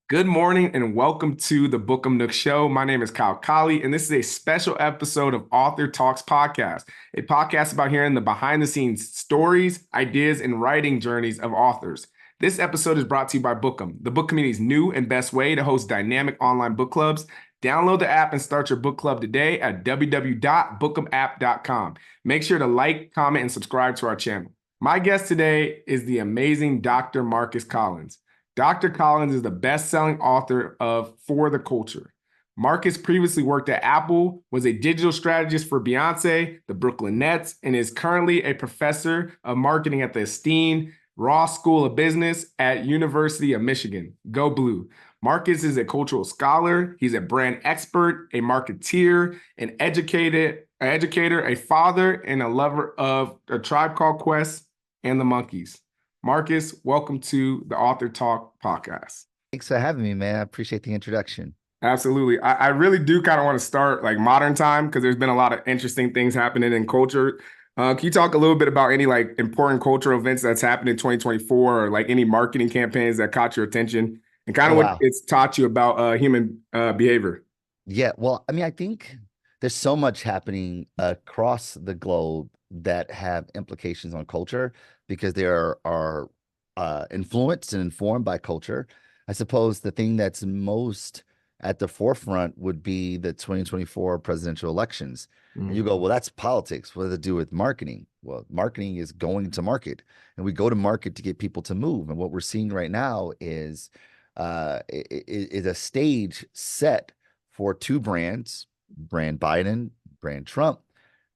Good morning and welcome to the Bookham Nook Show. My name is Kyle Colley, and this is a special episode of Author Talks Podcast, a podcast about hearing the behind the scenes stories, ideas, and writing journeys of authors. This episode is brought to you by Bookham, the book community's new and best way to host dynamic online book clubs. Download the app and start your book club today at www.bookhamapp.com. Make sure to like, comment, and subscribe to our channel. My guest today is the amazing Dr. Marcus Collins. Dr. Collins is the best-selling author of For the Culture. Marcus previously worked at Apple, was a digital strategist for Beyonce, the Brooklyn Nets, and is currently a professor of marketing at the esteemed Ross School of Business at University of Michigan. Go Blue. Marcus is a cultural scholar. He's a brand expert, a marketeer, an educator, a father, and a lover of A Tribe Called Quest and the Monkees. Marcus, welcome to the Author Talk podcast. Thanks for having me, man. I appreciate the introduction. Absolutely. I really do kind of want to start like modern time because there's been a lot of interesting things happening in culture. Can you talk a little bit about any like important cultural events that's happened in 2024 or like any marketing campaigns that caught your attention and kind of what it's taught you about human behavior? Yeah, well, I mean, I think there's so much happening across the globe that have implications on culture because they are influenced and informed by culture. I suppose the thing that's most at the forefront would be the 2024 presidential elections. And you go, well, that's politics. What does it do with marketing? Well, marketing is going to market, and we go to market to get people to move. And what we're seeing right now is a stage set for two brands, brand Biden, brand Trump.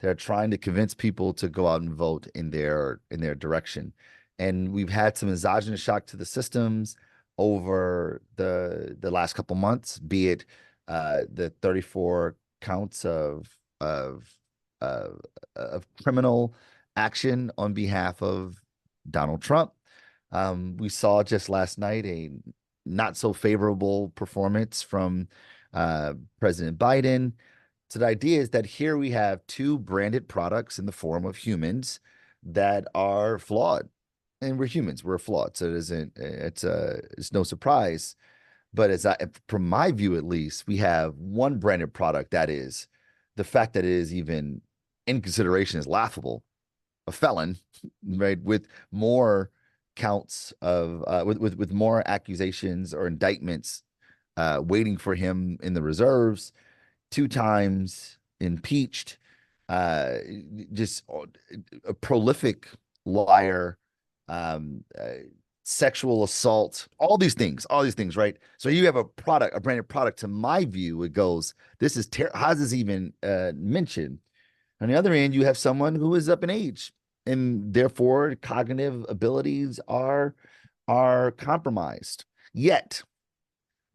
They're trying to convince people to go out and vote in their direction. And we've had some exogenous shock to the systems over the last couple months, be it the 34 counts of criminal action on behalf of Donald Trump. We saw just last night a not so favorable performance from President Biden. So the idea is that here we have two branded products in the form of humans that are flawed, and we're humans, we're flawed. So it's no surprise. But from my view, at least, we have one branded product that is the fact that it is even in consideration is laughable, a felon, right? With more counts of with more accusations or indictments waiting for him in the reserves, 2 times impeached, just a prolific liar, sexual assault, all these things, right? So you have a branded product. To my view, it goes, this is how is this even mentioned? On the other end, you have someone who is up in age, and therefore cognitive abilities are compromised. Yet,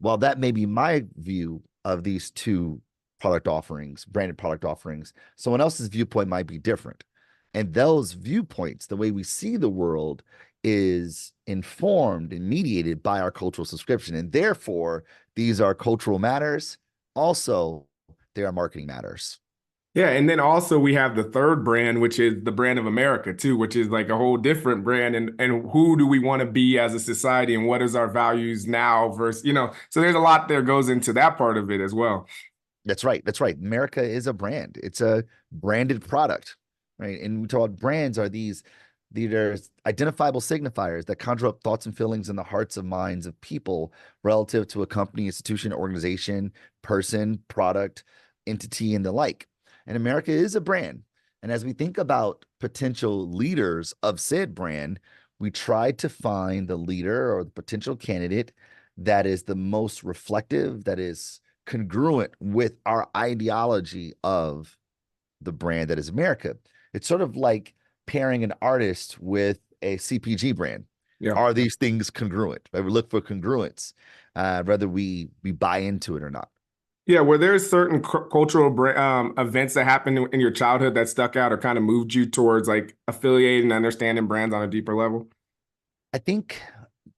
while that may be my view of these two branded product offerings, someone else's viewpoint might be different. And those viewpoints, the way we see the world, is informed and mediated by our cultural subscription. And therefore, these are cultural matters. Also, they are marketing matters. Yeah, and then also we have the third brand, which is the brand of America too, which is like a whole different brand. And who do we want to be as a society, and what is our values now versus, so there's a lot that goes into that part of it as well. That's right. America is a brand. It's a branded product, right? And we talk about brands are these are identifiable signifiers that conjure up thoughts and feelings in the hearts and minds of people relative to a company, institution, organization, person, product, entity, and the like. And America is a brand. And as we think about potential leaders of said brand, we try to find the leader or the potential candidate that is the most reflective, that is congruent with our ideology of the brand that is America. It's sort of like pairing an artist with a CPG brand. Yeah. Are these things congruent? Right? We look for congruence, whether we buy into it or not. Yeah, were there certain cultural events that happened in your childhood that stuck out or kind of moved you towards like affiliating and understanding brands on a deeper level? I think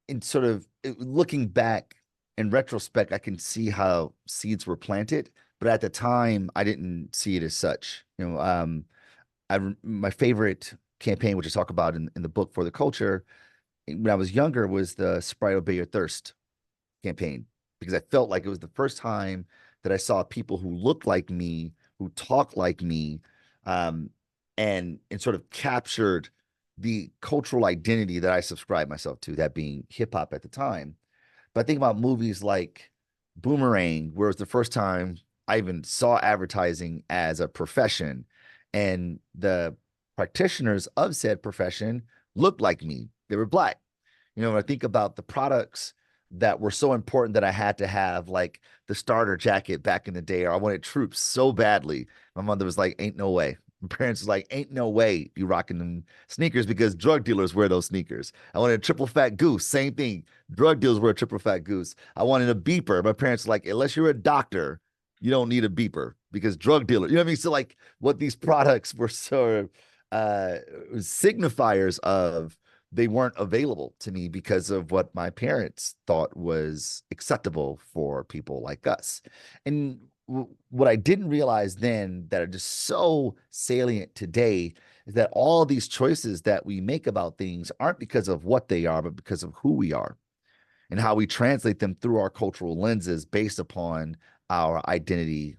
in sort of looking back in retrospect, I can see how seeds were planted, but at the time I didn't see it as such. My favorite campaign, which I talk about in the book For the Culture, when I was younger, was the Sprite Obey Your Thirst campaign because I felt like it was the first time that I saw people who looked like me, who talked like me, um, and sort of captured the cultural identity that I subscribed myself to, that being hip hop at the time. But I think about movies like Boomerang, where it was the first time I even saw advertising as a profession, and the practitioners of said profession looked like me. They were Black. When I think about the products that were so important that I had to have, like the starter jacket back in the day, or I wanted troops so badly. My mother was like, ain't no way. My parents was like, ain't no way you rocking them sneakers because drug dealers wear those sneakers. I wanted a triple fat goose, same thing. Drug dealers wear a triple fat goose. I wanted a beeper. My parents were like, unless you're a doctor, you don't need a beeper because drug dealers, you know what I mean? So like what these products were sort of signifiers of, they weren't available to me because of what my parents thought was acceptable for people like us. And what I didn't realize then that are just so salient today is that all these choices that we make about things aren't because of what they are, but because of who we are and how we translate them through our cultural lenses based upon our identity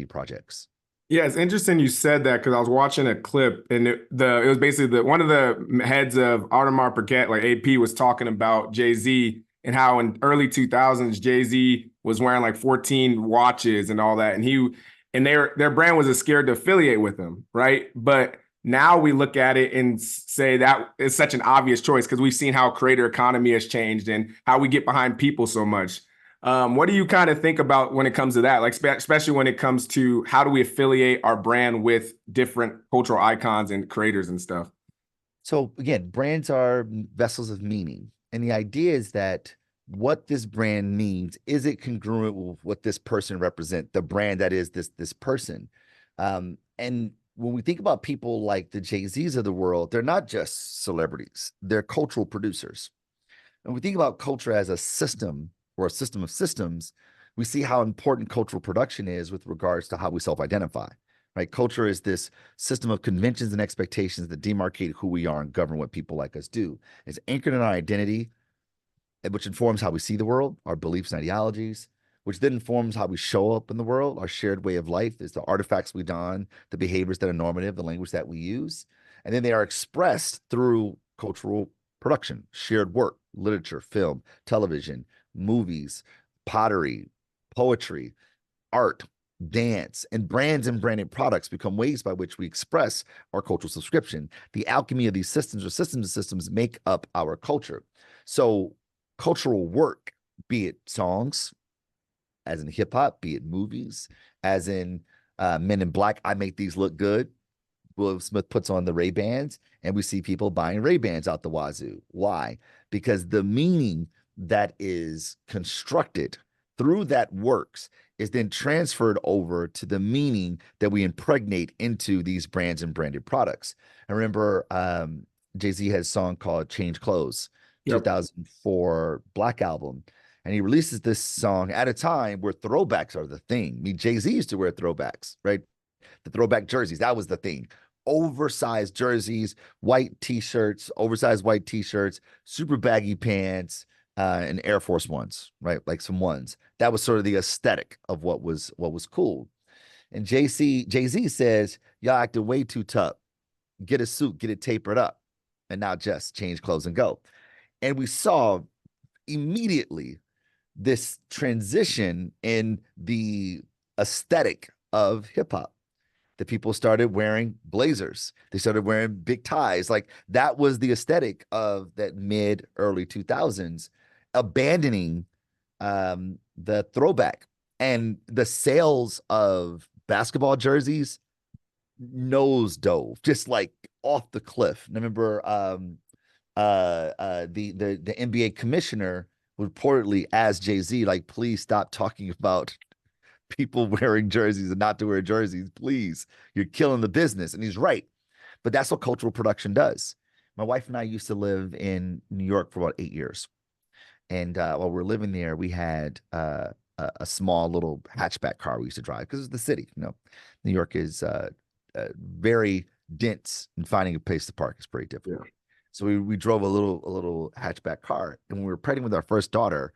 projects. Yeah, it's interesting you said that because I was watching a clip and it was basically one of the heads of Audemars Piguet, like AP, was talking about Jay-Z and how in early 2000s Jay-Z was wearing like 14 watches and all that, and their brand was scared to affiliate with him, right? But now we look at it and say that is such an obvious choice because we've seen how creator economy has changed and how we get behind people so much. What do you kind of think about when it comes to that? Like, especially when it comes to how do we affiliate our brand with different cultural icons and creators and stuff? So again, brands are vessels of meaning. And the idea is that what this brand means, is it congruent with what this person represents, the brand that is this person? And when we think about people like the Jay-Z's of the world, they're not just celebrities, they're cultural producers. And we think about culture as a system or a system of systems, we see how important cultural production is with regards to how we self-identify, right? Culture is this system of conventions and expectations that demarcate who we are and govern what people like us do. It's anchored in our identity, which informs how we see the world, our beliefs and ideologies, which then informs how we show up in the world. Our shared way of life is the artifacts we don, the behaviors that are normative, the language that we use. And then they are expressed through cultural production, shared work, literature, film, television, movies, pottery, poetry, art, dance, and brands and branded products become ways by which we express our cultural subscription. The alchemy of these systems or systems of systems make up our culture. So cultural work, be it songs, as in hip hop, be it movies, as in Men in Black, I Make These Look Good. Will Smith puts on the Ray-Bans and we see people buying Ray-Bans out the wazoo. Why? Because the meaning that is constructed through that works is then transferred over to the meaning that we impregnate into these brands and branded products. I remember Jay-Z has a song called Change Clothes, Yep. 2004 Black Album. And he releases this song at a time where throwbacks are the thing. I mean, Jay-Z used to wear throwbacks, right? The throwback jerseys, that was the thing. Oversized jerseys, white t-shirts, oversized white t-shirts, super baggy pants, and Air Force Ones, right? Like some ones. That was sort of the aesthetic of what was cool. And Jay-Z says, y'all acting way too tough. Get a suit, get it tapered up, and not just change clothes and go. And we saw immediately this transition in the aesthetic of hip hop. The people started wearing blazers. They started wearing big ties. Like that was the aesthetic of that mid early 2000s, abandoning the throwback, and the sales of basketball jerseys nose dove, just like off the cliff. And I remember the NBA commissioner reportedly asked Jay-Z, like, please stop talking about people wearing jerseys and not to wear jerseys. Please, you're killing the business. And he's right. But that's what cultural production does. My wife and I used to live in New York for about 8 years. And while we were living there, we had a small little hatchback car we used to drive because it's the city. New York is very dense, and finding a place to park is pretty difficult. Yeah. So we drove a little hatchback car. And when we were pregnant with our first daughter,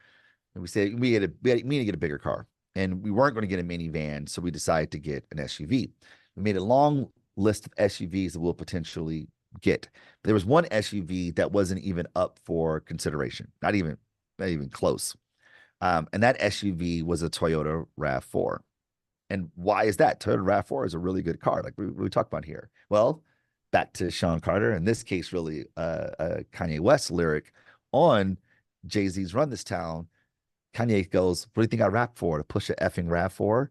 And we said we need to get a bigger car, and we weren't going to get a minivan, so we decided to get an SUV. We made a long list of SUVs that we'll potentially get. But there was one SUV that wasn't even up for consideration, not even close. And that SUV was a Toyota RAV4. And why is that? Toyota RAV4 is a really good car, like we talked about here. Well, back to Sean Carter, in this case, really a Kanye West lyric on Jay-Z's Run This Town. Kanye goes, "What do you think I rap for? To push an effing RAV4?"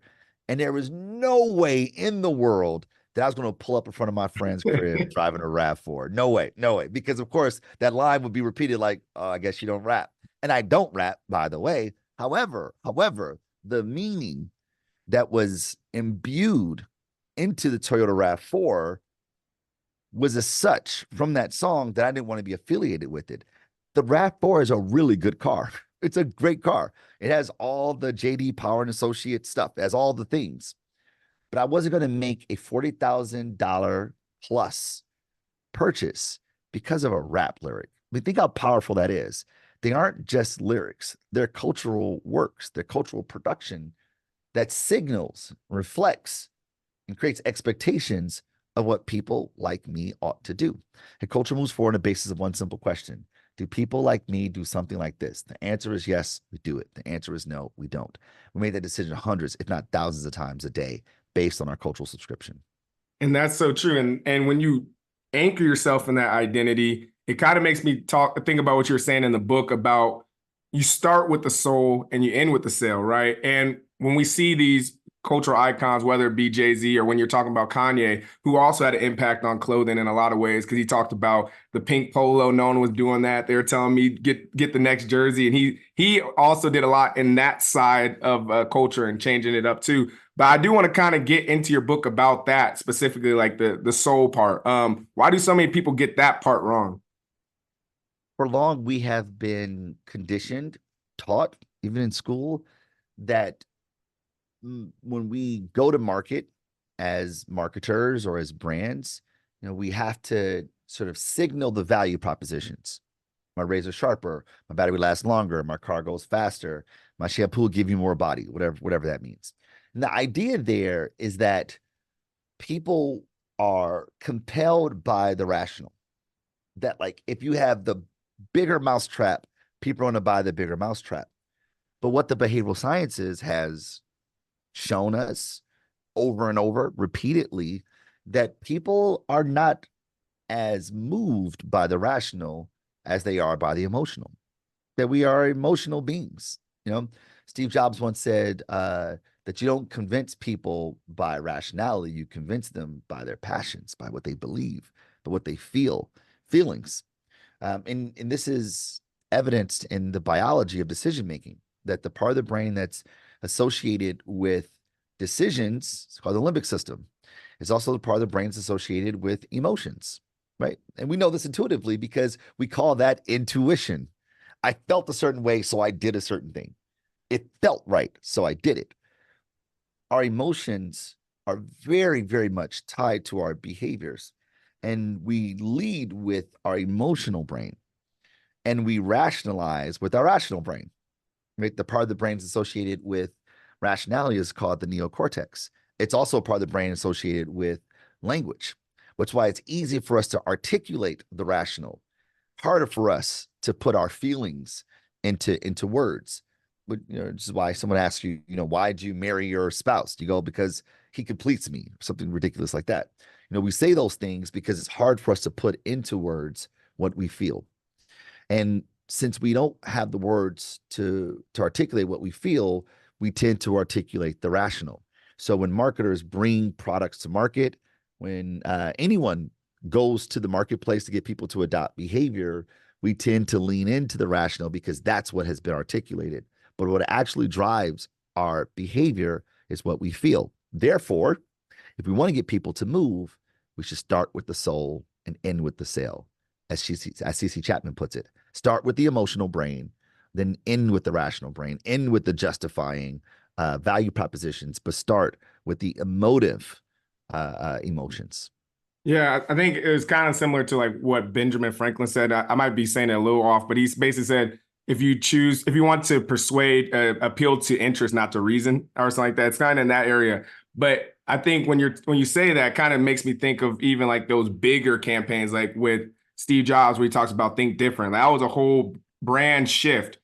And there was no way in the world that I was going to pull up in front of my friend's crib driving a RAV4. No way, no way. Because, of course, that line would be repeated like, "Oh, I guess you don't rap." And I don't rap, by the way. However, the meaning that was imbued into the Toyota RAV4 was as such from that song that I didn't want to be affiliated with it. The RAV4 is a really good car. It's a great car. It has all the JD Power and Associates stuff. It has all the things. But I wasn't going to make a $40,000 plus purchase because of a rap lyric. I mean, think how powerful that is. They aren't just lyrics. They're cultural works. They're cultural production that signals, reflects, and creates expectations of what people like me ought to do. And culture moves forward on the basis of one simple question. Do people like me do something like this? The answer is yes, we do it. The answer is no, we don't. We made that decision hundreds, if not thousands of times a day based on our cultural subscription. And that's so true. And when you anchor yourself in that identity, it kind of makes me think about what you were saying in the book about you start with the soul and you end with the sale, right? And when we see these cultural icons, whether it be Jay-Z or when you're talking about Kanye, who also had an impact on clothing in a lot of ways, because he talked about the pink polo, no one was doing that. They were telling me get the next jersey. And he also did a lot in that side of culture and changing it up too. But I do want to kind of get into your book about that, specifically like the soul part. Why do so many people get that part wrong? For long, we have been conditioned, taught, even in school, that when we go to market as marketers or as brands, we have to sort of signal the value propositions. My razor sharper, my battery lasts longer, my car goes faster, my shampoo will give you more body, whatever that means. And the idea there is that people are compelled by the rational. That like if you have the bigger mousetrap, people are going to buy the bigger mousetrap. But what the behavioral sciences has shown us over and over repeatedly that people are not as moved by the rational as they are by the emotional, that we are emotional beings. Steve Jobs once said that you don't convince people by rationality, you convince them by their passions, by what they believe, by what they feel, feelings. And this is evidenced in the biology of decision making, that the part of the brain that's associated with decisions, it's called the limbic system, is also the part of the brain that's associated with emotions, right? And we know this intuitively because we call that intuition. I felt a certain way, so I did a certain thing. It felt right, so I did it. Our emotions are very, very much tied to our behaviors. And we lead with our emotional brain and we rationalize with our rational brain. Right? The part of the brain associated with rationality is called the neocortex. It's also a part of the brain associated with language, which is why it's easy for us to articulate the rational, harder for us to put our feelings into words. But this is why someone asks you, why'd you marry your spouse? You go, because he completes me, something ridiculous like that. We say those things because it's hard for us to put into words what we feel. And since we don't have the words to articulate what we feel, we tend to articulate the rational. So when marketers bring products to market, when anyone goes to the marketplace to get people to adopt behavior, we tend to lean into the rational because that's what has been articulated. But what actually drives our behavior is what we feel. Therefore, if we want to get people to move, we should start with the soul and end with the sale. As C.C. Chapman puts it, start with the emotional brain, then end with the rational brain, end with the justifying value propositions, but start with the emotive emotions. Yeah, I think it was kind of similar to like what Benjamin Franklin said. I might be saying it a little off, but he basically said if you want to persuade, appeal to interest, not to reason, or something like that. It's kind of in that area. But I think when you say that, kind of makes me think of even like those bigger campaigns, like with Steve Jobs, where he talks about think different. That was a whole brand shift.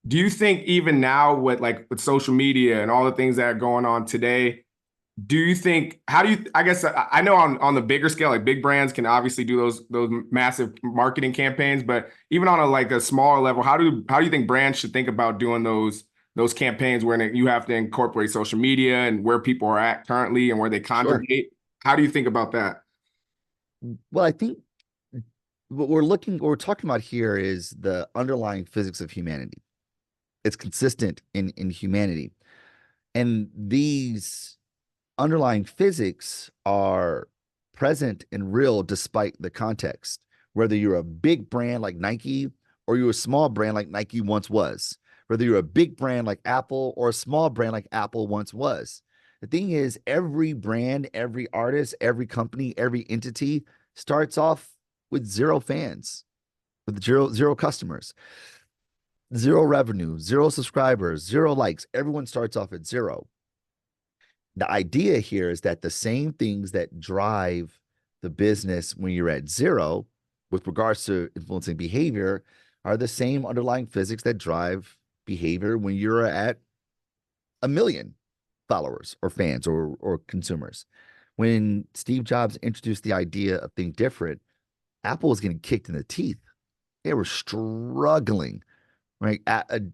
Do you think even now with social media and all the things that are going on today, do you think how do you I guess I know on the bigger scale, like big brands can obviously do those massive marketing campaigns, but even on a smaller level, how do you think brands should think about doing those campaigns where you have to incorporate social media and where people are at currently and where they Sure. congregate? How do you think about that? Well, I think what we're talking about here is the underlying physics of humanity. It's consistent in humanity. And these underlying physics are present and real despite the context, whether you're a big brand like Nike or you're a small brand like Nike once was, whether you're a big brand like Apple or a small brand like Apple once was. The thing is, every brand, every artist, every company, every entity starts off with zero fans, with zero customers, zero revenue, zero subscribers, zero likes. Everyone starts off at zero. The idea here is that the same things that drive the business when you're at zero with regards to influencing behavior are the same underlying physics that drive behavior when you're at a million followers or fans or consumers. When Steve Jobs introduced the idea of think different, Apple was getting kicked in the teeth. They were struggling, right?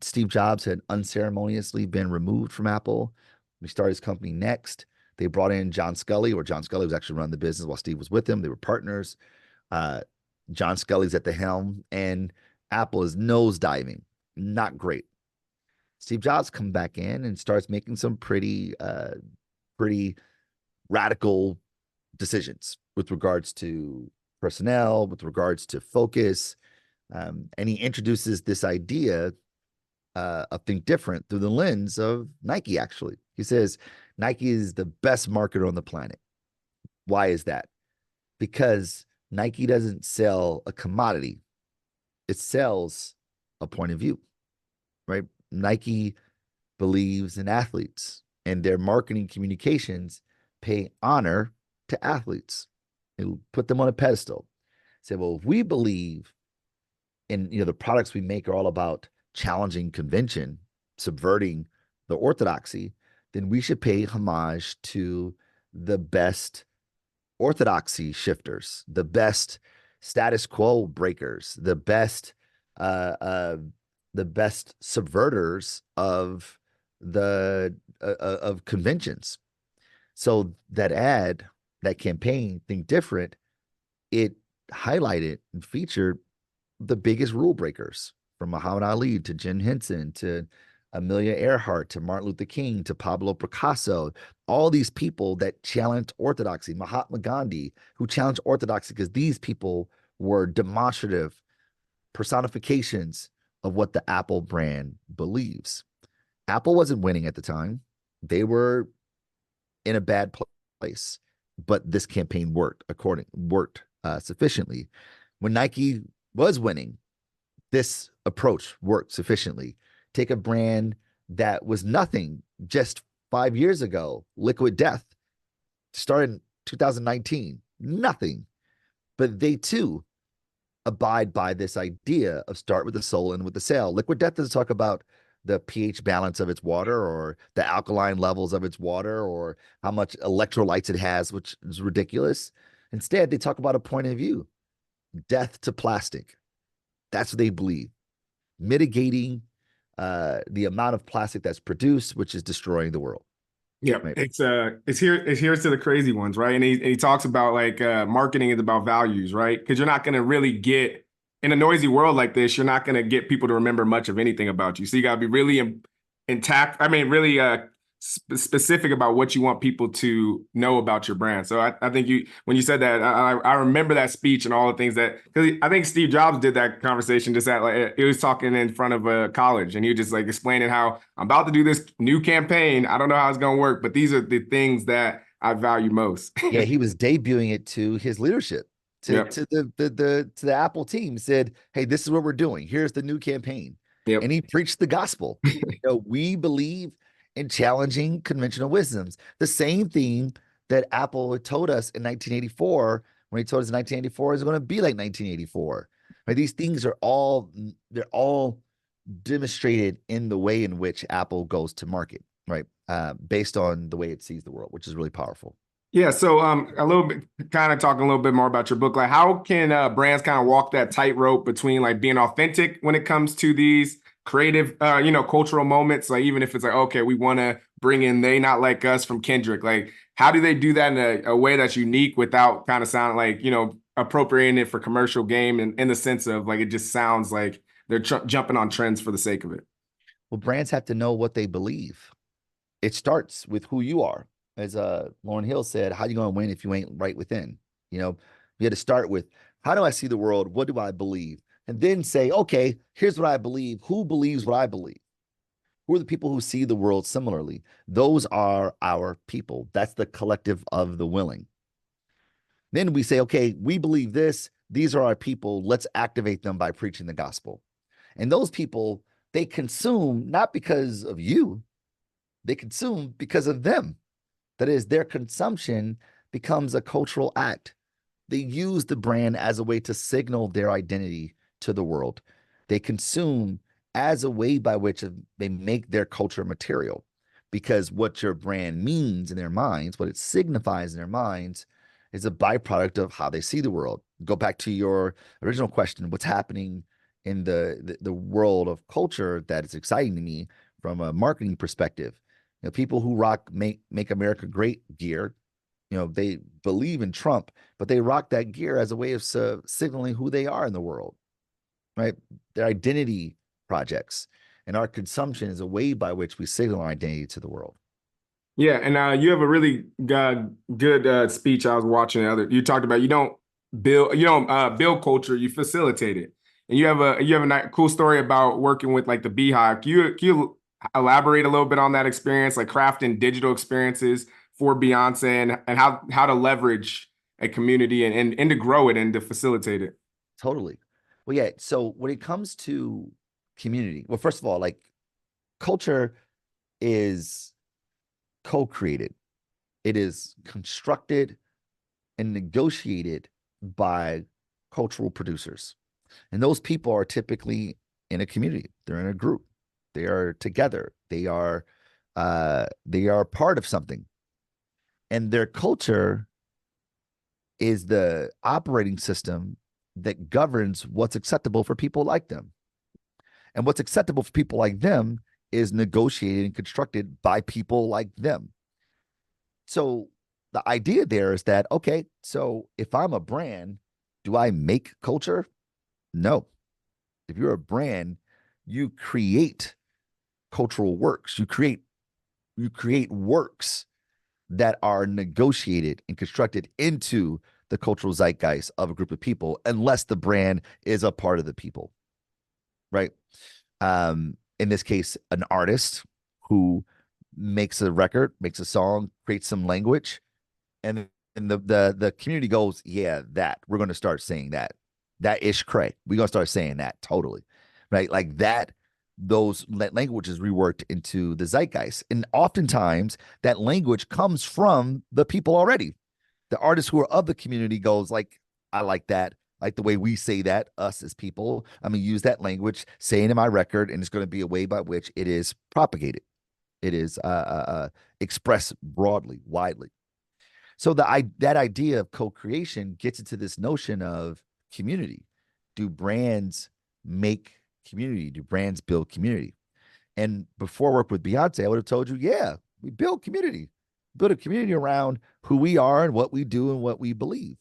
Steve Jobs had unceremoniously been removed from Apple. We started his company Next. They brought in John Scully, or John Scully was actually running the business while Steve was with him. They were partners. Uh, John Scully's at the helm, and Apple is nosediving. Not great. Steve Jobs comes back in and starts making some pretty radical decisions with regards to personnel, with regards to focus. And he introduces this idea of think different through the lens of Nike, actually. He says Nike is the best marketer on the planet. Why is that? Because Nike doesn't sell a commodity, it sells a point of view, right? Nike believes in athletes, and their marketing communications pay honor to athletes. They put them on a pedestal. Say, well, if we believe in the products we make are all about challenging convention, subverting the orthodoxy, then we should pay homage to the best orthodoxy shifters, the best status quo breakers, the best subverters of the of conventions. So that campaign, Think Different, it highlighted and featured the biggest rule breakers, from Muhammad Ali to Jim Henson to Amelia Earhart to Martin Luther King to Pablo Picasso, all these people that challenged orthodoxy, Mahatma Gandhi, who challenged orthodoxy because these people were demonstrative personifications of what the Apple brand believes. Apple wasn't winning at the time. They were in a bad place, but this campaign worked sufficiently. When Nike was winning, this approach worked sufficiently. Take a brand that was nothing just 5 years ago, Liquid Death, started in 2019, nothing, but they too abide by this idea of start with the soul and with the sail. Liquid Death doesn't talk about the pH balance of its water or the alkaline levels of its water or how much electrolytes it has, which is ridiculous. Instead, they talk about a point of view, death to plastic. That's what they believe. Mitigating the amount of plastic that's produced, which is destroying the world. Yeah, Right? here's to the crazy ones, right? And he talks about marketing is about values, right? Because you're not going to really get in a noisy world like this, you're not going to get people to remember much of anything about you. So you got to be really intact. I mean, really specific about what you want people to know about your brand. So I think when you said that, I remember that speech and all the things because I think Steve Jobs did that conversation just at he was talking in front of a college and he was just explaining how I'm about to do this new campaign. I don't know how it's going to work, but these are the things that I value most. Yeah, he was debuting it to his leadership, to Yep. to the Apple team. Said, "Hey, this is what we're doing. Here's the new campaign." Yep. and he preached the gospel. We believe in challenging conventional wisdoms. The same thing that Apple had told us in 1984, when he told us in 1984 is going to be like 1984. Right? These things are all demonstrated in the way in which Apple goes to market, right? Based on the way it sees the world, which is really powerful. Yeah, so a little bit, kind of talking a little bit more about your book. Like, how can brands kind of walk that tightrope between like being authentic when it comes to these creative, cultural moments? Like, even if it's like, okay, we want to bring in "They Not Like Us" from Kendrick. Like, how do they do that in a way that's unique without kind of sounding like, appropriating it for commercial game, and in the sense of like it just sounds like they're jumping on trends for the sake of it. Well, brands have to know what they believe. It starts with who you are. As Lauryn Hill said, how you going to win if you ain't right within? You know, you had to start with, how do I see the world? What do I believe? And then say, okay, here's what I believe. Who believes what I believe? Who are the people who see the world similarly? Those are our people. That's the collective of the willing. Then we say, okay, we believe this. These are our people. Let's activate them by preaching the gospel. And those people, they consume not because of you, they consume because of them. That is, their consumption becomes a cultural act. They use the brand as a way to signal their identity to the world. They consume as a way by which they make their culture material, because what your brand means in their minds, what it signifies in their minds, is a byproduct of how they see the world. Go back to your original question, what's happening in the world of culture that is exciting to me from a marketing perspective. People who rock make America great gear, they believe in Trump, but they rock that gear as a way of signaling who they are in the world, right? Their identity projects, and our consumption is a way by which we signal our identity to the world. Yeah, and you have a really good speech I was watching. You talked about you don't build culture, you facilitate it, and you have a cool story about working with like the Beehive. Can you elaborate a little bit on that experience, like crafting digital experiences for Beyonce, and how to leverage a community and to grow it and to facilitate it? Totally. Well, yeah. So when it comes to community, well, first of all, like, culture is co-created. It is constructed and negotiated by cultural producers. And those people are typically in a community. They're in a group. They are together. They are part of something. And their culture is the operating system that governs what's acceptable for people like them. And what's acceptable for people like them is negotiated and constructed by people like them. So the idea there is that, okay, so if I'm a brand, do I make culture? No. If you're a brand, you create cultural works. You create works that are negotiated and constructed into the cultural zeitgeist of a group of people, unless the brand is a part of the people, right? In this case, an artist who makes a record, makes a song, creates some language, and the community goes, yeah, that we're going to start saying that ish cray. We're going to start saying that totally, right? Like that. That language is reworked into the zeitgeist, and oftentimes that language comes from the people already. The artist who are of the community goes like, I like that, like the way we say that, us as people. I'm gonna use that language, say it in my record, and it's going to be a way by which it is propagated. It is expressed broadly, widely. So that idea of co-creation gets into this notion of community. Do brands make community? Do brands build community? And before I worked with Beyonce, I would have told you, yeah, we build community, build a community around who we are and what we do and what we believe.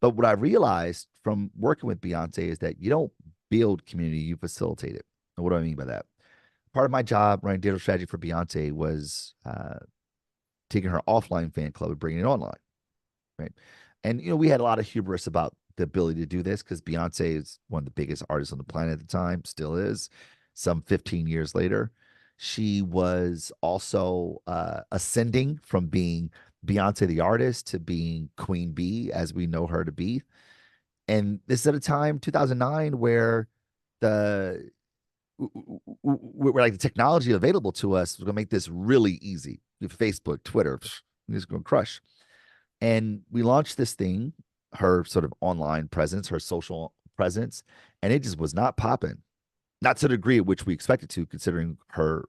But what I realized from working with Beyonce is that you don't build community, you facilitate it. And what do I mean by that? Part of my job running digital strategy for Beyonce was taking her offline fan club and bringing it online, right? And we had a lot of hubris about the ability to do this because Beyonce is one of the biggest artists on the planet at the time, still is. Some 15 years later, she was also ascending from being Beyonce the artist to being Queen Bee, as we know her to be. And this is at a time, 2009, where the we're like the technology available to us. We're gonna make this really easy. Facebook, Twitter, we're just gonna crush. And we launched this thing, her sort of online presence, her social presence, and it just was not popping. Not to the degree at which we expected to, considering her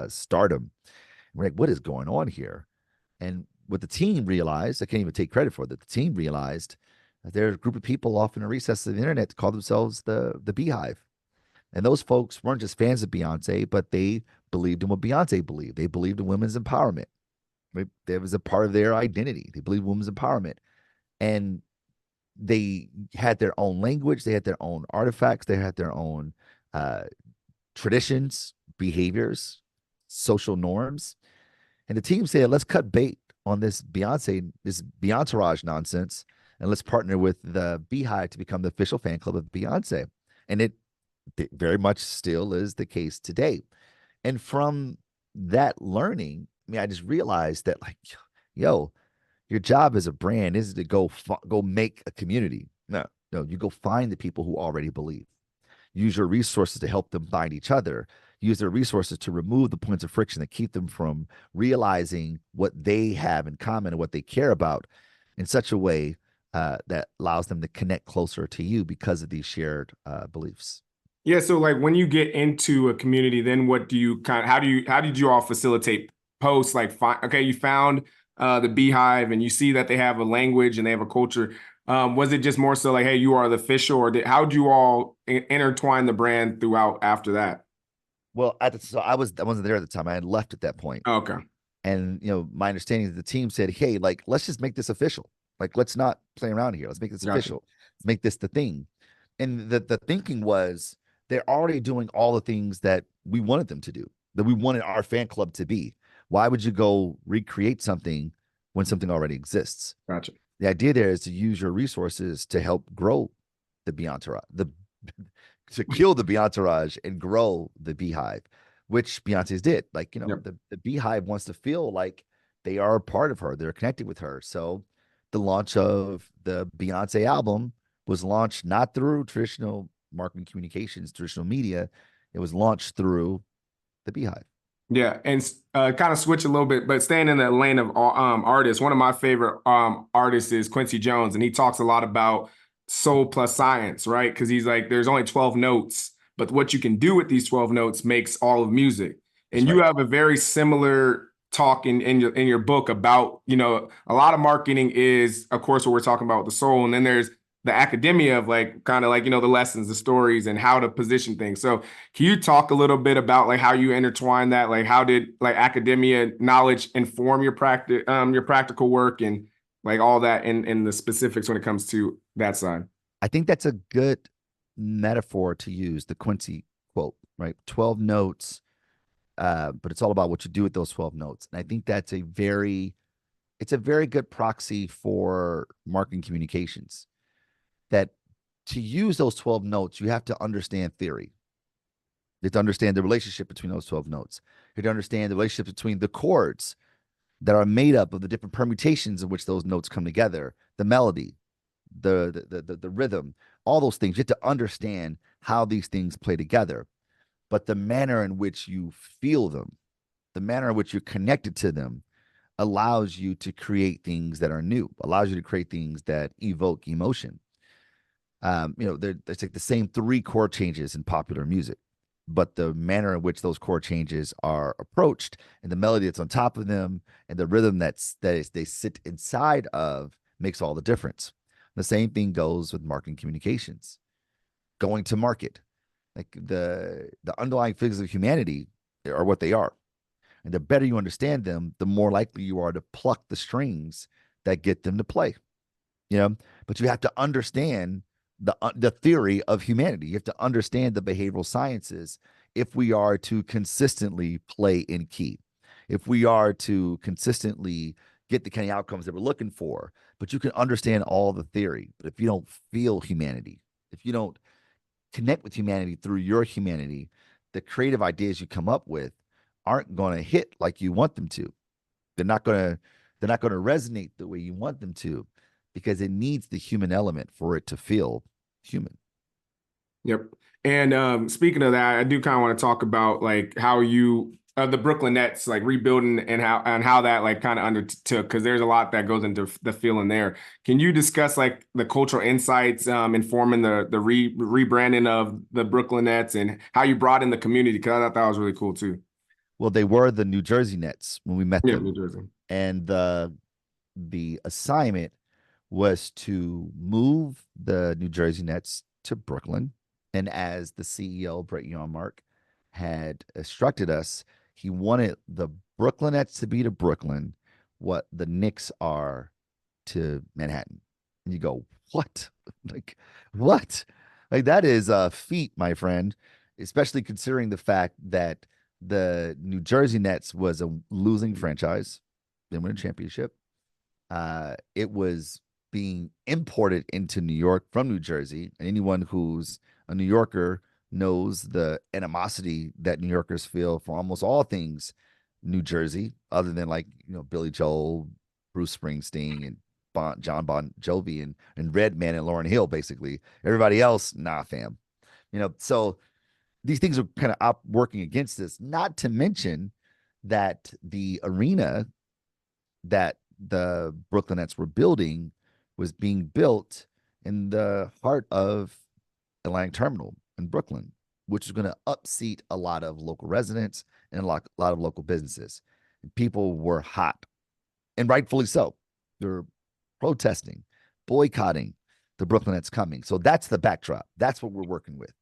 stardom. We're like, what is going on here? And what the team realized, I can't even take credit for that. The team realized that there's a group of people off in the recesses of the internet that call themselves the Beehive. And those folks weren't just fans of Beyonce, but they believed in what Beyonce believed. They believed in women's empowerment. Right? That was a part of their identity. They believed in women's empowerment. And they had their own language. They had their own artifacts. They had their own uh, traditions, behaviors, social norms. And the team said, let's cut bait on this Beyonce nonsense, and let's partner with the Beehive to become the official fan club of Beyonce. And it very much still is the case today. And from that learning, I mean, I just realized that, like, yo, your job as a brand isn't to go make a community. No, you go find the people who already believe. Use your resources to help them find each other. Use their resources to remove the points of friction that keep them from realizing what they have in common and what they care about in such a way that allows them to connect closer to you because of these shared beliefs. Yeah, so like when you get into a community, then what do you how did you all facilitate posts? Like, okay, you found the Beehive and you see that they have a language and they have a culture. Was it just more so like, hey, you are the official, or how did you all intertwine the brand throughout after that? Well, so I wasn't there at the time. I had left at that point. Okay, And my understanding is the team said, hey, like, let's just make this official. Like, let's not play around here. Let's make this gotcha. official. Let's make this the thing. And the thinking was they're already doing all the things that we wanted them to do, that we wanted our fan club to be. Why would you go recreate something when something already exists? Gotcha. The idea there is to use your resources to help grow the Beyonce, to kill the Beyonce and grow the Beehive, which Beyonce's did. Like, Yep. the Beehive wants to feel like they are a part of her. They're connected with her. So the launch of the Beyonce album was launched not through traditional marketing communications, traditional media. It was launched through the Beehive. Yeah, and kind of switch a little bit, but staying in the lane of artists. One of my favorite artists is Quincy Jones, and he talks a lot about soul plus science, right? Because he's like, there's only 12 notes, but what you can do with these 12 notes makes all of music. That's And you right. have a very similar talk in your book about, a lot of marketing is, of course, what we're talking about with the soul, and then there's the academia of like kind of like the lessons, the stories, and how to position things. So can you talk a little bit about like how you intertwine that? Like how did like academia knowledge inform your practical work and like all that in the specifics when it comes to that side? I think that's a good metaphor to use, the Quincy quote, right? 12 notes, but it's all about what you do with those 12 notes. And I think that's it's a very good proxy for marketing communications, that to use those 12 notes, you have to understand theory. You have to understand the relationship between those 12 notes. You have to understand the relationship between the chords that are made up of the different permutations in which those notes come together, the melody, the rhythm, all those things. You have to understand how these things play together. But the manner in which you feel them, the manner in which you're connected to them, allows you to create things that are new, allows you to create things that evoke emotion. There's like the same three chord changes in popular music, but the manner in which those chord changes are approached and the melody that's on top of them and the rhythm they sit inside of makes all the difference. The same thing goes with marketing communications, going to market. Like the underlying physics of humanity are what they are. And the better you understand them, the more likely you are to pluck the strings that get them to play. But you have to understand the theory of humanity. You have to understand the behavioral sciences if we are to consistently play in key, if we are to consistently get the kind of outcomes that we're looking for. But you can understand all the theory. But if you don't feel humanity, if you don't connect with humanity through your humanity, the creative ideas you come up with aren't going to hit like you want them to. They're not going to resonate the way you want them to, because it needs the human element for it to feel human. Yep. And speaking of that, I do kind of want to talk about like how you the Brooklyn Nets like rebuilding and how that like kind of undertook because there's a lot that goes into the feeling there. Can you discuss like the cultural insights informing the rebranding of the Brooklyn Nets and how you brought in the community? Because I thought that was really cool too. Well, they were the New Jersey Nets when we met Yeah, them, New Jersey. and the assignment was to move the New Jersey Nets to Brooklyn. And as the CEO, Brett Yarmark, had instructed us, he wanted the Brooklyn Nets to be to Brooklyn what the Knicks are to Manhattan. And you go, what? Like, what? Like, that is a feat, my friend, especially considering the fact that the New Jersey Nets was a losing franchise. They won a championship. It was being imported into New York from New Jersey. And anyone who's a New Yorker knows the animosity that New Yorkers feel for almost all things New Jersey, other than like, Billy Joel, Bruce Springsteen, and John Bon Jovi, and Redman and Lauryn Hill, basically. Everybody else, nah, fam. So these things are kind of working against us, not to mention that the arena that the Brooklyn Nets were building was being built in the heart of Atlantic Terminal in Brooklyn, which is going to upseat a lot of local residents and a lot of local businesses. People were hot, and rightfully so. They're protesting, boycotting the Brooklyn Nets coming. So that's the backdrop. That's what we're working with.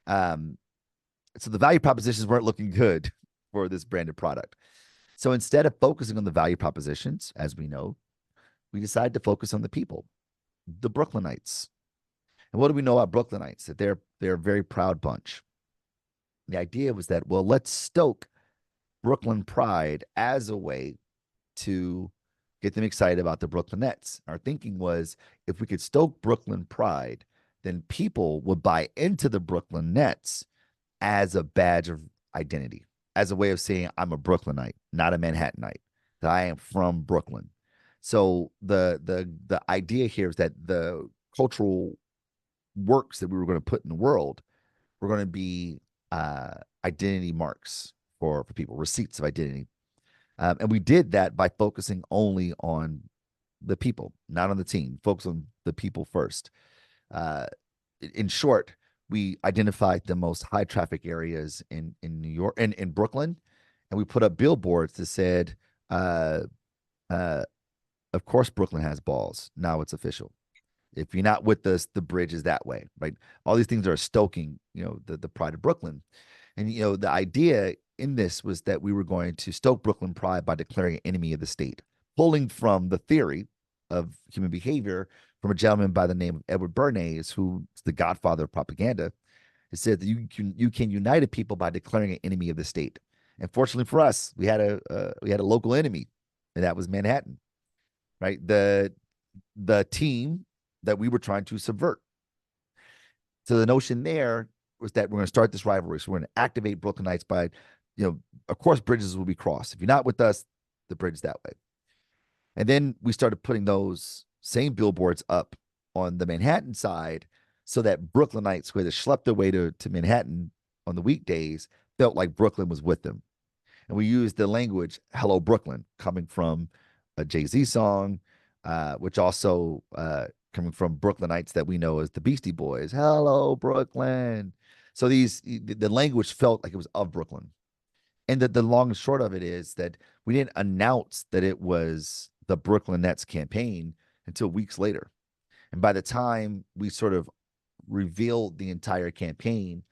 So the value propositions weren't looking good for this branded product. So instead of focusing on the value propositions, as we know, we decided to focus on the people, the Brooklynites. And what do we know about Brooklynites? That they're a very proud bunch. The idea was that, well, let's stoke Brooklyn pride as a way to get them excited about the Brooklyn Nets. Our thinking was if we could stoke Brooklyn pride, then people would buy into the Brooklyn Nets as a badge of identity, as a way of saying I'm a Brooklynite, not a Manhattanite, that I am from Brooklyn. So the idea here is that the cultural works that we were going to put in the world were going to be identity marks for people, receipts of identity. And we did that by focusing only on the people, not on the team. Focus on the people first. In short, we identified the most high traffic areas in New York and in Brooklyn, and we put up billboards that said, "Of course, Brooklyn has balls. Now it's official. If you're not with us, the bridge is that way." Right? All these things are stoking, the pride of Brooklyn, and the idea in this was that we were going to stoke Brooklyn pride by declaring an enemy of the state, pulling from the theory of human behavior from a gentleman by the name of Edward Bernays, who's the godfather of propaganda. It said that you can unite a people by declaring an enemy of the state. And fortunately for us, we had a local enemy, and that was Manhattan, right? The team that we were trying to subvert. So the notion there was that we're going to start this rivalry. So we're going to activate Brooklynites by, of course, bridges will be crossed. If you're not with us, the bridge is that way. And then we started putting those same billboards up on the Manhattan side so that Brooklynites who had schlepped their way to Manhattan on the weekdays felt like Brooklyn was with them. And we used the language "Hello Brooklyn," coming from a Jay-Z song, which also coming from Brooklynites that we know as the Beastie Boys. "Hello Brooklyn." So the language felt like it was of Brooklyn. And the long and short of it is that we didn't announce that it was the Brooklyn Nets campaign until weeks later. And by the time we sort of revealed the entire campaign,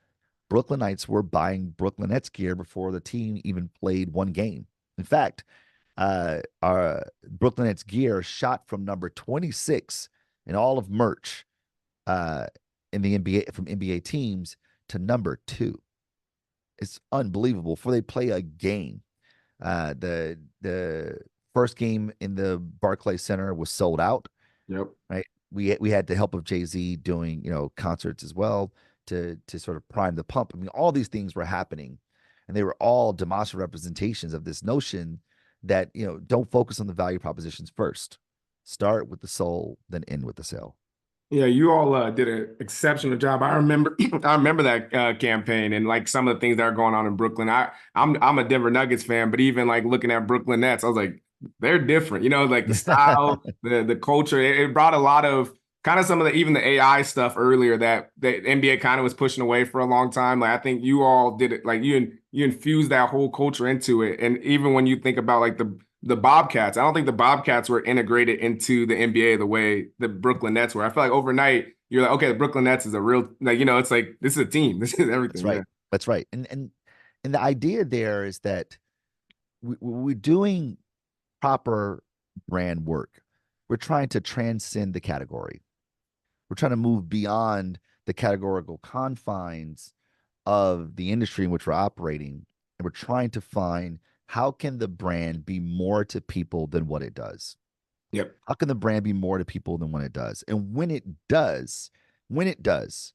Brooklynites were buying Brooklyn Nets gear before the team even played one game. In fact, our Brooklyn Nets gear shot from number 26 in all of merch in the NBA from NBA teams to number 2. It's unbelievable. Before they play a game, the first game in the Barclays Center was sold out. Yep. Right. We had the help of Jay-Z doing concerts as well to sort of prime the pump. I mean, all these things were happening, and they were all demonstrative representations of this notion that don't focus on the value propositions first. Start with the soul, then end with the sale. Yeah, you all did an exceptional job. I remember, I remember that campaign and like some of the things that are going on in Brooklyn. I'm a Denver Nuggets fan, but even like looking at Brooklyn Nets, I was like, they're different. You know, like the style, the culture. It brought a lot of kind of some of the even the AI stuff earlier that the NBA kind of was pushing away for a long time. Like I think you all did it. Like you infused that whole culture into it, and even when you think about like the Bobcats. I don't think the Bobcats were integrated into the NBA the way the Brooklyn Nets were. I feel like overnight you're like, okay, the Brooklyn Nets is a real like it's like this is a team. This is That's everything. Yeah. right. That's right. And the idea there is that we're doing proper brand work. We're trying to transcend the category. We're trying to move beyond the categorical confines of the industry in which we're operating, and we're trying to find how can the brand be more to people than what it does. Yep. How can the brand be more to people than what it does? And when it does, when it does,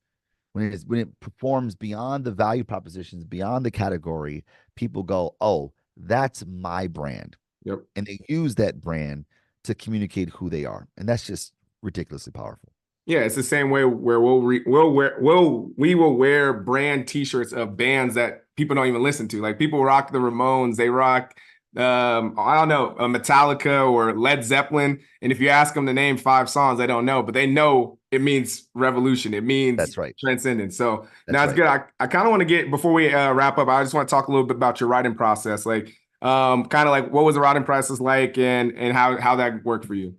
when it performs beyond the value propositions, beyond the category, people go, "Oh, that's my brand." Yep. And they use that brand to communicate who they are. And that's just ridiculously powerful. Yeah, it's the same way where we will wear brand T-shirts of bands that people don't even listen to. Like people rock the Ramones, they rock I don't know, Metallica or Led Zeppelin, and if you ask them to name 5 songs, they don't know, but they know it means revolution, it means That's right. transcendence. So now That's it's right. good. I kind of want to get before we wrap up. I just want to talk a little bit about your writing process, like kind of like what was the writing process like, and how that worked for you.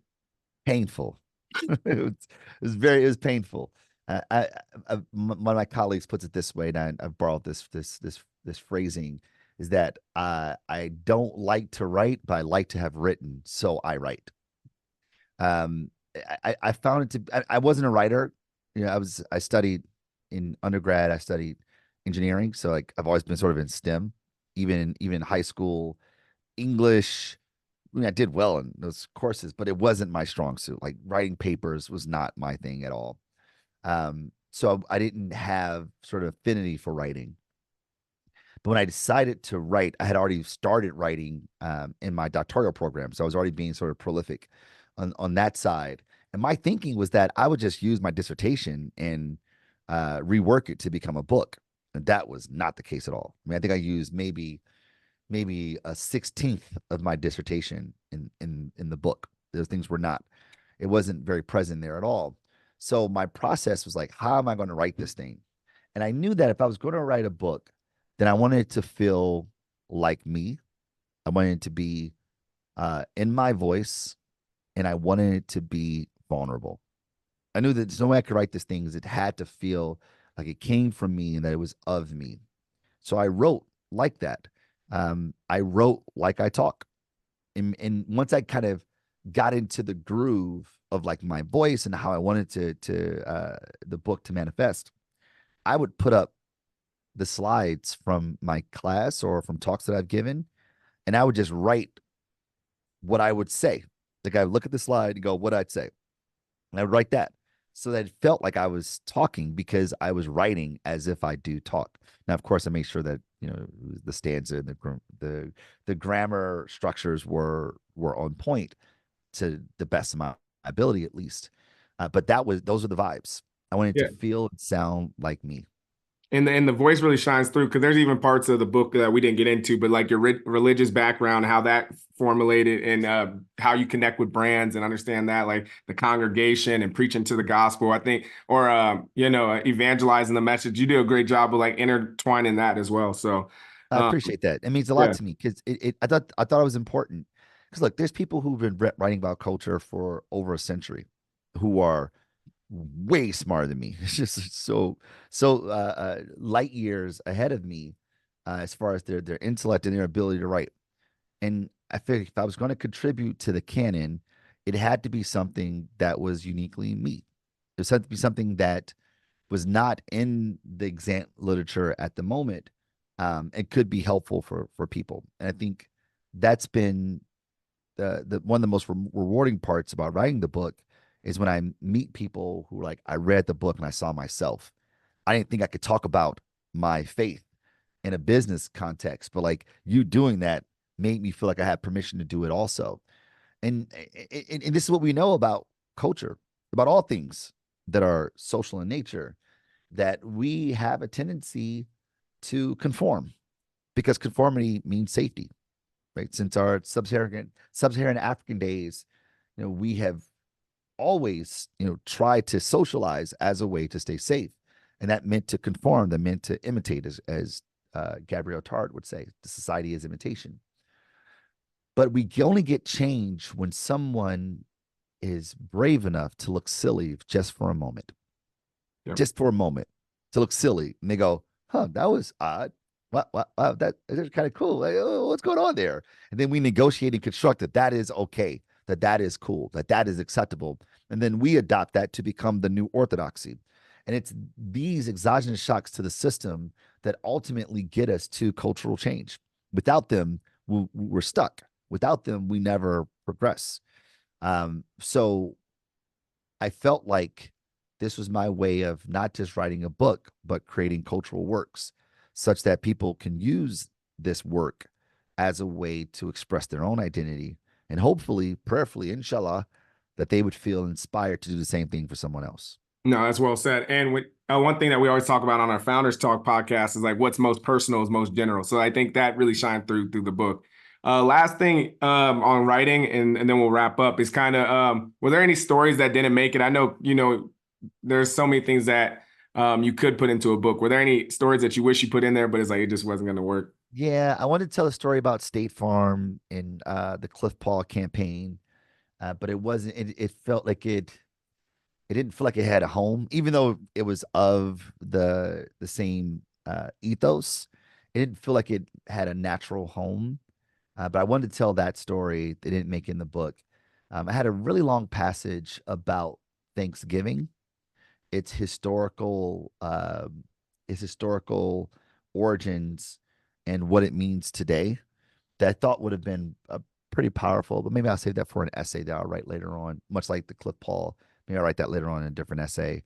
Painful. It was painful. One of my colleagues puts it this way, and I've borrowed this phrasing is that I don't like to write, but I like to have written, so I write. Um, I found it to I wasn't a writer. You know, I studied in undergrad, I studied engineering, so like I've always been sort of in STEM, even in high school, English. I mean, I did well in those courses, but it wasn't my strong suit. Like writing papers was not my thing at all. So I didn't have sort of affinity for writing. But when I decided to write, I had already started writing in my doctoral program. So I was already being sort of prolific on that side. And my thinking was that I would just use my dissertation and rework it to become a book. And that was not the case at all. I mean, I think I used maybe a 16th of my dissertation in the book. Those things were not, it wasn't very present there at all. So my process was like, how am I going to write this thing? And I knew that if I was going to write a book, then I wanted it to feel like me. I wanted it to be in my voice, and I wanted it to be vulnerable. I knew that there's no way I could write this thing because it had to feel like it came from me and that it was of me. So I wrote like that. I wrote like I talk. And once I kind of got into the groove of like my voice and how I wanted to the book to manifest, I would put up the slides from my class or from talks that I've given, and I would just write what I would say. Like I would look at the slide and go, what I'd say. And I would write that so that it felt like I was talking because I was writing as if I do talk. Now, of course, I make sure that the stanza and the grammar structures were on point to the best of my ability, at least. But those are the vibes. I wanted to Yeah. feel and sound like me. And the voice really shines through because there's even parts of the book that we didn't get into, but like your religious background, how that formulated, and how you connect with brands and understand that, like the congregation and preaching to the gospel, I think, or evangelizing the message. You do a great job of like intertwining that as well. So, I um, appreciate that. It means a lot yeah, to me because I thought it was important. Because look, there's people who've been writing about culture for over a century, who are way smarter than me. It's just light years ahead of me as far as their intellect and their ability to write. And I figured if I was going to contribute to the canon, it had to be something that was uniquely me. It had to be something that was not in the exam literature at the moment, and could be helpful for people. And I think that's been the one of the most rewarding parts about writing the book is when I meet people who are like, I read the book and I saw myself. I didn't think I could talk about my faith in a business context, but like you doing that made me feel like I had permission to do it also. And this is what we know about culture, about all things. that are social in nature, that we have a tendency to conform because conformity means safety, right? Since our sub-Saharan African days, we have always, tried to socialize as a way to stay safe. And that meant to conform, that meant to imitate, as Gabrielle Tard would say, the society is imitation. But we only get change when someone is brave enough to look silly just for a moment, Yep. just for a moment, to look silly. And they go, huh, that was odd. Wow, that's kind of cool. Like, oh, what's going on there? And then we negotiate and construct that is okay, that is cool, that is acceptable. And then we adopt that to become the new orthodoxy. And it's these exogenous shocks to the system that ultimately get us to cultural change. Without them, we're stuck. Without them, we never progress. So I felt like this was my way of not just writing a book, but creating cultural works such that people can use this work as a way to express their own identity and hopefully, prayerfully, inshallah, that they would feel inspired to do the same thing for someone else. No, that's well said. And one thing that we always talk about on our Founders Talk podcast is like what's most personal is most general. So I think that really shined through the book. Last thing on writing, and then we'll wrap up, is kind of were there any stories that didn't make it? I know, there's so many things that you could put into a book. Were there any stories that you wish you put in there, but it's like it just wasn't going to work? Yeah, I wanted to tell a story about State Farm and the Cliff Paul campaign, but it wasn't. It felt like it didn't feel like it had a home, even though it was of the same ethos. It didn't feel like it had a natural home. But I wanted to tell that story. They didn't make it in the book. I had a really long passage about Thanksgiving, its historical origins, and what it means today. That I thought would have been pretty powerful. But maybe I'll save that for an essay that I'll write later on, much like the Cliff Paul. Maybe I'll write that later on in a different essay.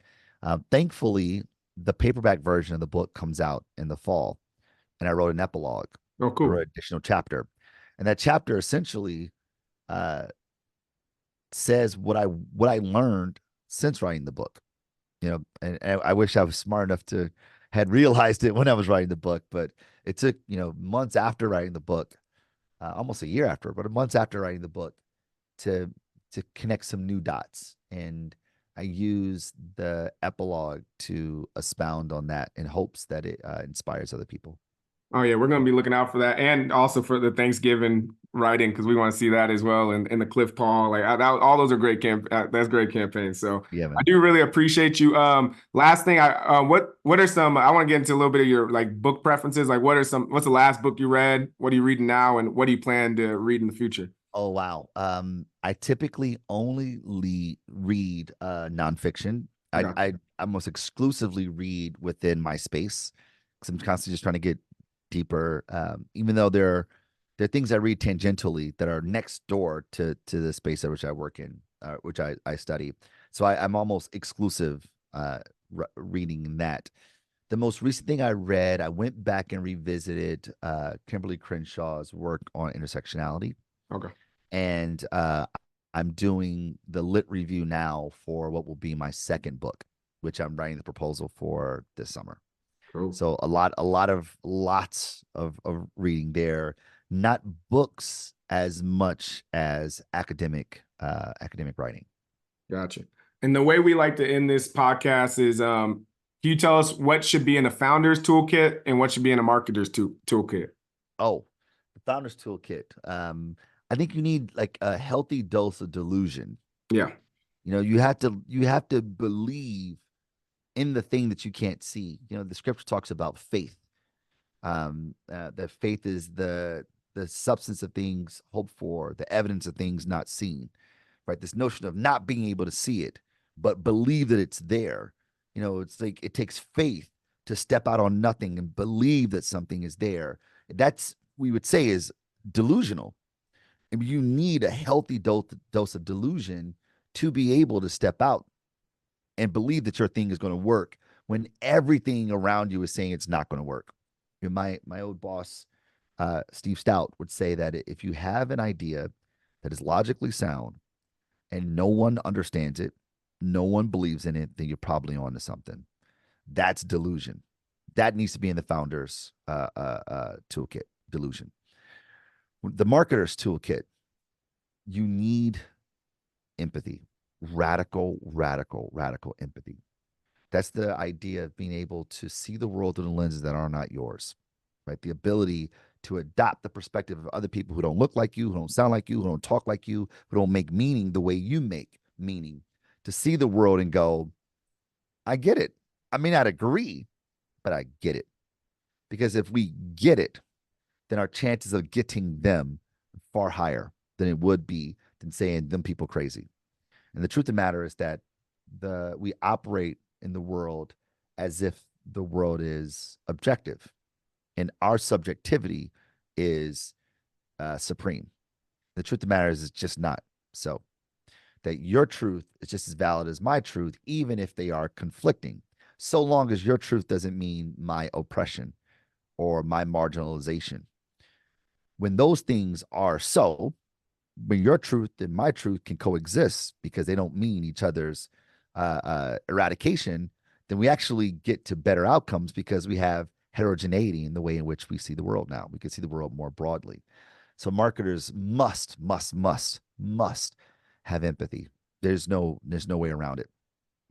Thankfully, the paperback version of the book comes out in the fall, and I wrote an epilogue Oh, or cool. an additional chapter. And that chapter essentially uh, says what I learned since writing the book. And I wish I was smart enough to had realized it when I was writing the book, but it took months after writing the book, almost a year after, but months after writing the book, to connect some new dots. And I use the epilogue to expound on that in hopes that it inspires other people. Oh yeah, we're gonna be looking out for that, and also for the Thanksgiving writing because we want to see that as well, and the Cliff Paul, like all those are great that's great campaigns. So Yeah, I man. do really appreciate you. Last thing, what are some? I want to get into a little bit of your like book preferences. Like, what's the last book you read? What are you reading now, and what do you plan to read in the future? Oh wow. I typically only read nonfiction. I, Gotcha. I almost exclusively read within my space because I'm constantly just trying to get deeper. Even though there are things I read tangentially that are next door to the space at which I work in, which I study. So I'm almost exclusive reading in that. The most recent thing I read, I went back and revisited Kimberly Crenshaw's work on intersectionality, Okay. and I'm doing the lit review now for what will be my second book, which I'm writing the proposal for this summer. Cool. So lots of reading there, not books as much as academic writing. Gotcha. And the way we like to end this podcast is, can you tell us what should be in a founder's toolkit and what should be in a marketer's toolkit? Oh, the Founder's Toolkit. I think you need like a healthy dose of delusion. Yeah. You have to believe in the thing that you can't see. The scripture talks about faith. That faith is the substance of things hoped for, the evidence of things not seen. Right? This notion of not being able to see it, but believe that it's there. It's like it takes faith to step out on nothing and believe that something is there. That's we would say is delusional. I mean, you need a healthy dose of delusion to be able to step out and believe that your thing is going to work when everything around you is saying it's not going to work. My old boss, Steve Stout, would say that if you have an idea that is logically sound and no one understands it, no one believes in it, then you're probably onto something. That's delusion. That needs to be in the founder's toolkit. Delusion. The marketer's toolkit. You need empathy. Radical, radical, radical empathy. That's the idea of being able to see the world through the lenses that are not yours, right? The ability to adopt the perspective of other people who don't look like you, who don't sound like you, who don't talk like you, who don't make meaning the way you make meaning, to see the world and go, I get it. I may not agree, but I get it. Because if we get it, then our chances of getting them far higher than it would be than saying them people crazy. And the truth of the matter is that we operate in the world as if the world is objective, and our subjectivity is supreme. The truth of the matter is it's just not so. That your truth is just as valid as my truth, even if they are conflicting, so long as your truth doesn't mean my oppression or my marginalization. When those things are so, when your truth and my truth can coexist because they don't mean each other's eradication, then we actually get to better outcomes because we have heterogeneity in the way in which we see the world now. We can see the world more broadly. So marketers must have empathy. There's no way around it.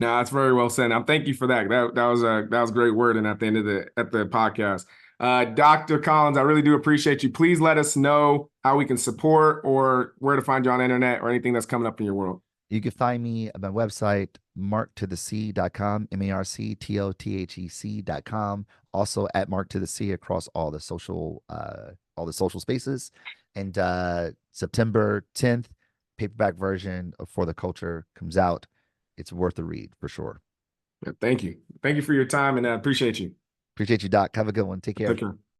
No, that's very well said. Now, thank you for that. That was great wording at the end of the podcast. Dr. Collins, I really do appreciate you. Please let us know how we can support or where to find you on the internet or anything that's coming up in your world. You can find me at my website, marktothec.com, marktothec.com. Also at marktothec across all the social spaces. And September 10th, paperback version of For the Culture comes out. It's worth a read for sure. Thank you. Thank you for your time, and I appreciate you. Appreciate you, Doc. Have a good one. Take care. Take care.